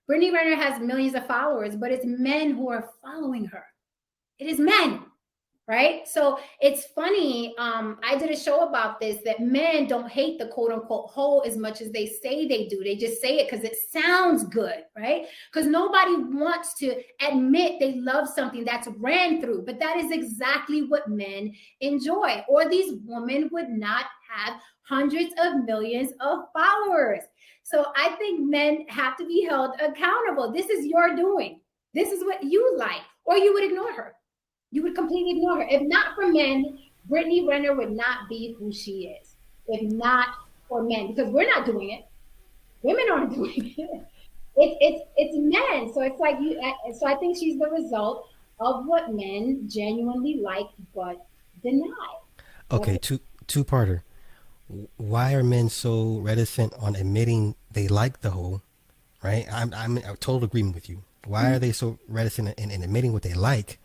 Brittany Renner has millions of followers, but it's men who are following her. It is men, right? So it's funny. I did a show about this, that men don't hate the quote unquote hoe as much as they say they do. They just say it because it sounds good, right? Because nobody wants to admit they love something that's ran through, but that is exactly what men enjoy, or these women would not have hundreds of millions of followers. So I think men have to be held accountable. This is your doing. This is what you like, or you would ignore her. You would completely ignore her. If not for men, Brittany Renner would not be who she is. If not for men, because we're not doing it. Women aren't doing it. It's men. So it's like you. So I think she's the result of what men genuinely like but deny. Okay, two-parter. Why are men so reticent on admitting they like the whole? Right, I'm in total agreement with you. Why are they so reticent in admitting what they like?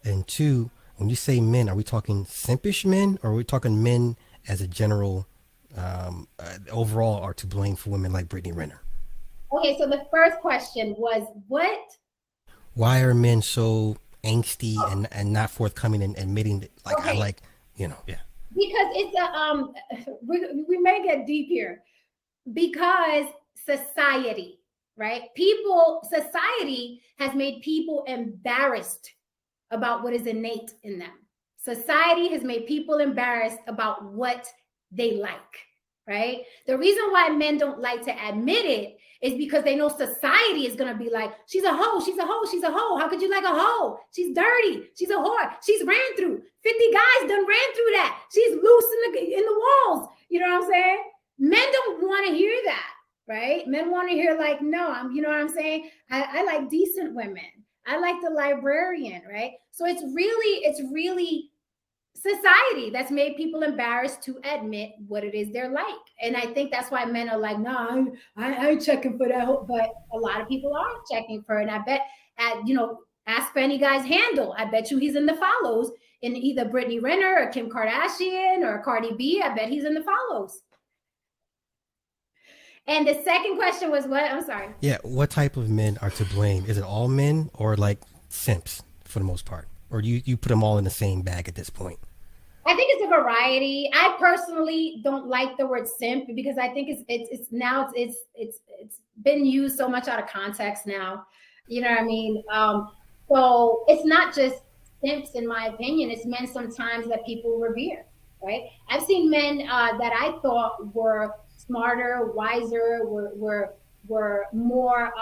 And two, when you say men, are we talking simpish men, or are we talking men as a general, overall, are to blame for women like Brittany Renner? Okay, so the first question was what? Why are men so angsty and not forthcoming and admitting that, like, okay, I like, yeah. Because it's we may get deep here, because society, right? Society has made people embarrassed about what is innate in them. Society has made people embarrassed about what they like, right? The reason why men don't like to admit it is because they know society is going to be like, she's a hoe, she's a hoe, she's a hoe. How could you like a hoe? She's dirty. She's a whore. She's ran through 50 guys done ran through that. She's loose in the walls. You know what I'm saying? Men don't want to hear that, right? Men want to hear like, no, you know what I'm saying? I like decent women. I like the librarian, right? So it's really society that's made people embarrassed to admit what it is they're like. And I think that's why men are like, no, I ain't checking for that. But a lot of people are checking for it. And I bet, ask for any guy's handle. I bet you he's in the follows in either Brittany Renner or Kim Kardashian or Cardi B. I bet he's in the follows. And the second question was what? I'm sorry. Yeah, what type of men are to blame? Is it all men, or like simps for the most part? Or do you put them all in the same bag at this point? I think it's a variety. I personally don't like the word simp because I think it's been used so much out of context now. You know what I mean? So it's not just simps, in my opinion. It's men sometimes that people revere, right? I've seen men that I thought were smarter, wiser, were more,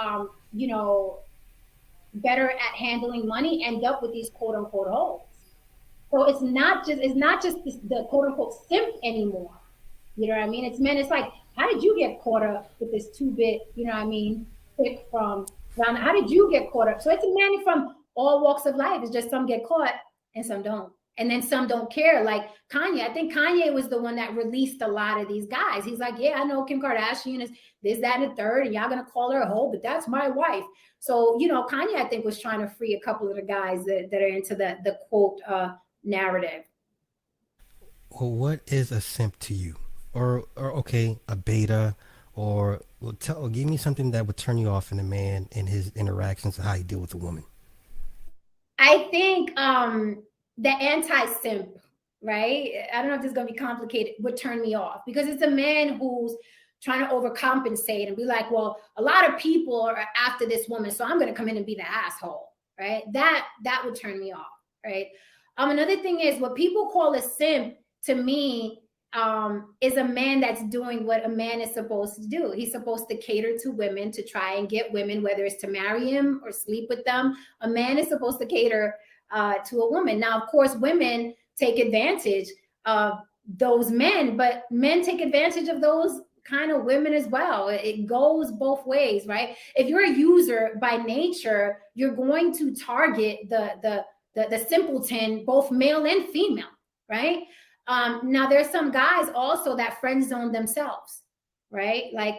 better at handling money, end up with these quote unquote holes. So it's not just the quote unquote simp anymore. You know what I mean? It's men. It's like, how did you get caught up with this 2-bit? You know what I mean? Pick from Ghana. How did you get caught up? So it's men from all walks of life. It's just some get caught and some don't. And then some don't care, like Kanye. I think Kanye was the one that released a lot of these guys. He's like, yeah, I know Kim Kardashian is this, that, and the third, and y'all gonna call her a hoe, but that's my wife. So, Kanye, I think, was trying to free a couple of the guys that are into the quote narrative. Well, what is a simp to you? Or okay, a beta, or give me something that would turn you off in a man in his interactions and how he deal with a woman. I think the anti-simp, right? I don't know if this is going to be complicated, would turn me off because it's a man who's trying to overcompensate and be like, well, a lot of people are after this woman, so I'm going to come in and be the asshole, right? That would turn me off, right? Another thing is what people call a simp to me is a man that's doing what a man is supposed to do. He's supposed to cater to women to try and get women, whether it's to marry him or sleep with them. A man is supposed to cater to a woman. Now, of course, women take advantage of those men, but men take advantage of those kind of women as well. It goes both ways, right? If you're a user by nature, you're going to target the simpleton, both male and female, right? Now, there's some guys also that friend zone themselves, right? Like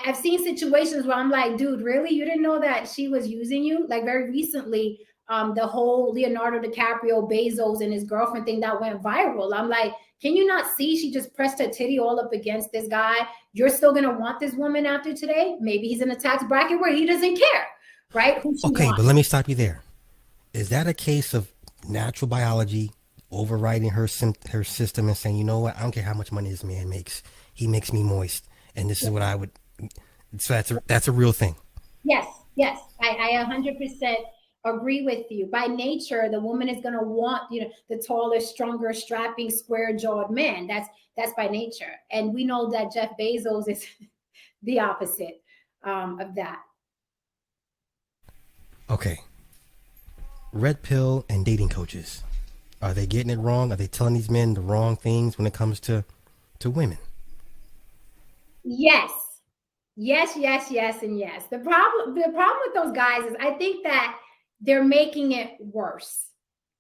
I've seen situations where I'm like, dude, really? You didn't know that she was using you? Like very recently, the whole Leonardo DiCaprio, Bezos, and his girlfriend thing that went viral. I'm like, Can you not see she just pressed her titty all up against this guy? You're still going to want this woman after today? Maybe he's in a tax bracket where he doesn't care, right? Okay, but let me stop you there. Is that a case of natural biology overriding her system and saying, you know what, I don't care how much money this man makes. He makes me moist. And this is what I would. So that's a real thing. Yes. I 100% agree with you. By nature, the woman is going to want, the taller, stronger, strapping, square-jawed man. That's by nature. And we know that Jeff Bezos is the opposite of that. Okay. Red pill and dating coaches. Are they getting it wrong? Are they telling these men the wrong things when it comes to women? Yes, and yes. The problem with those guys is I think that they're making it worse,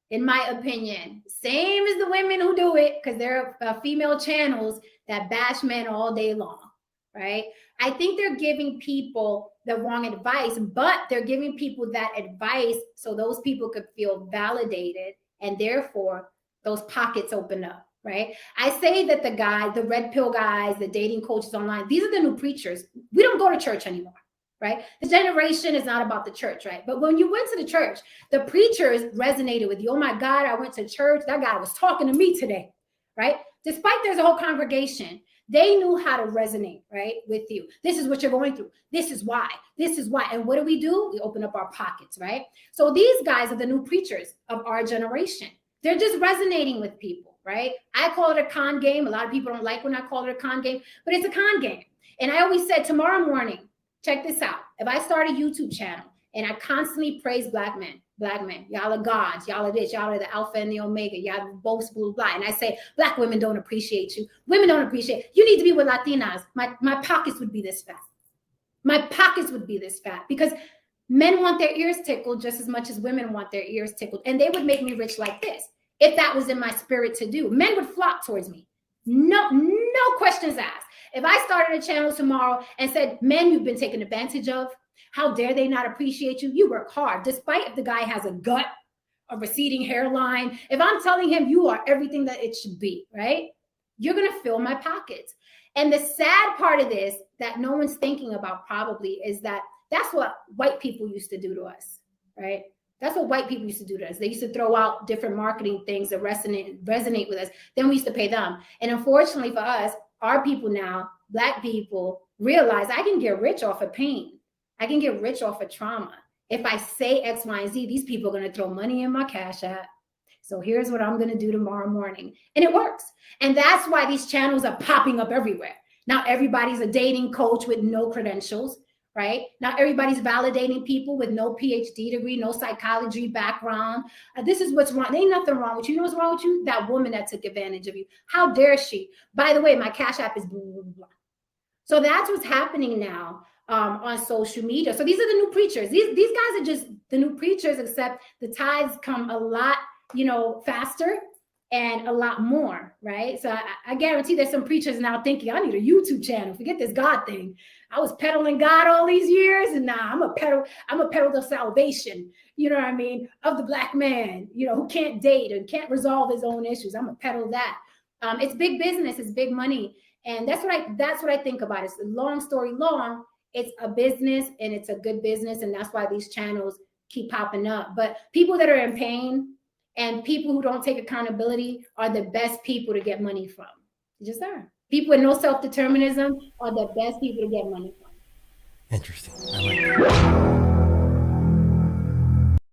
in my opinion. Same as the women who do it, because there are female channels that bash men all day long, right? I think they're giving people the wrong advice, but they're giving people that advice so those people could feel validated, and therefore those pockets open up, right? I say that the red pill guys, the dating coaches online, these are the new preachers. We don't go to church anymore, right? The generation is not about the church, right? But when you went to the church, the preachers resonated with you. Oh my God, I went to church. That guy was talking to me today, right? Despite there's a whole congregation, they knew how to resonate, right, with you. This is what you're going through. This is why. And what do? We open up our pockets, right? So these guys are the new preachers of our generation. They're just resonating with people, right? I call it a con game. A lot of people don't like when I call it a con game, but it's a con game. And I always said tomorrow morning, check this out. If I start a YouTube channel and I constantly praise black men, y'all are gods, y'all are this, y'all are the alpha and the omega, y'all both blah, blah, and I say, black women don't appreciate you. Women don't appreciate you. Need to be with Latinas. My pockets would be this fat. Because men want their ears tickled just as much as women want their ears tickled. And they would make me rich like this. If that was in my spirit to do, men would flock towards me. No questions asked. If I started a channel tomorrow and said, men, you've been taken advantage of, how dare they not appreciate you? You work hard, despite if the guy has a gut, a receding hairline. If I'm telling him you are everything that it should be, right? You're going to fill my pockets. And the sad part of this that no one's thinking about probably is that that's what white people used to do to us, right? That's what white people used to do to us. They used to throw out different marketing things that resonate with us. Then we used to pay them. And unfortunately for us, our people now, black people, realize I can get rich off of pain. I can get rich off of trauma. If I say X, Y, and Z, these people are going to throw money in my Cash App. So here's what I'm going to do tomorrow morning. And it works. And that's why these channels are popping up everywhere. Now everybody's a dating coach with no credentials, right? Now everybody's validating people with no PhD degree, no psychology background. This is what's wrong. There ain't nothing wrong with you. You know what's wrong with you? That woman that took advantage of you. How dare she? By the way, my Cash App is blah, blah, blah. So that's what's happening now on social media. So these are the new preachers. These guys are just the new preachers, except the tithes come a lot, faster and a lot more, right? So I guarantee there's some preachers now thinking, I need a YouTube channel. Forget this God thing. I was peddling God all these years, and now I'm a peddle the salvation, you know what I mean, of the black man, who can't date and can't resolve his own issues. I'm a peddle that. It's big business, it's big money. And that's what I think about it. It's a long story long. It's a business, and it's a good business. And that's why these channels keep popping up. But people that are in pain and people who don't take accountability are the best people to get money from. They just are. People with no self-determinism are the best people to get money from. Interesting. I like that.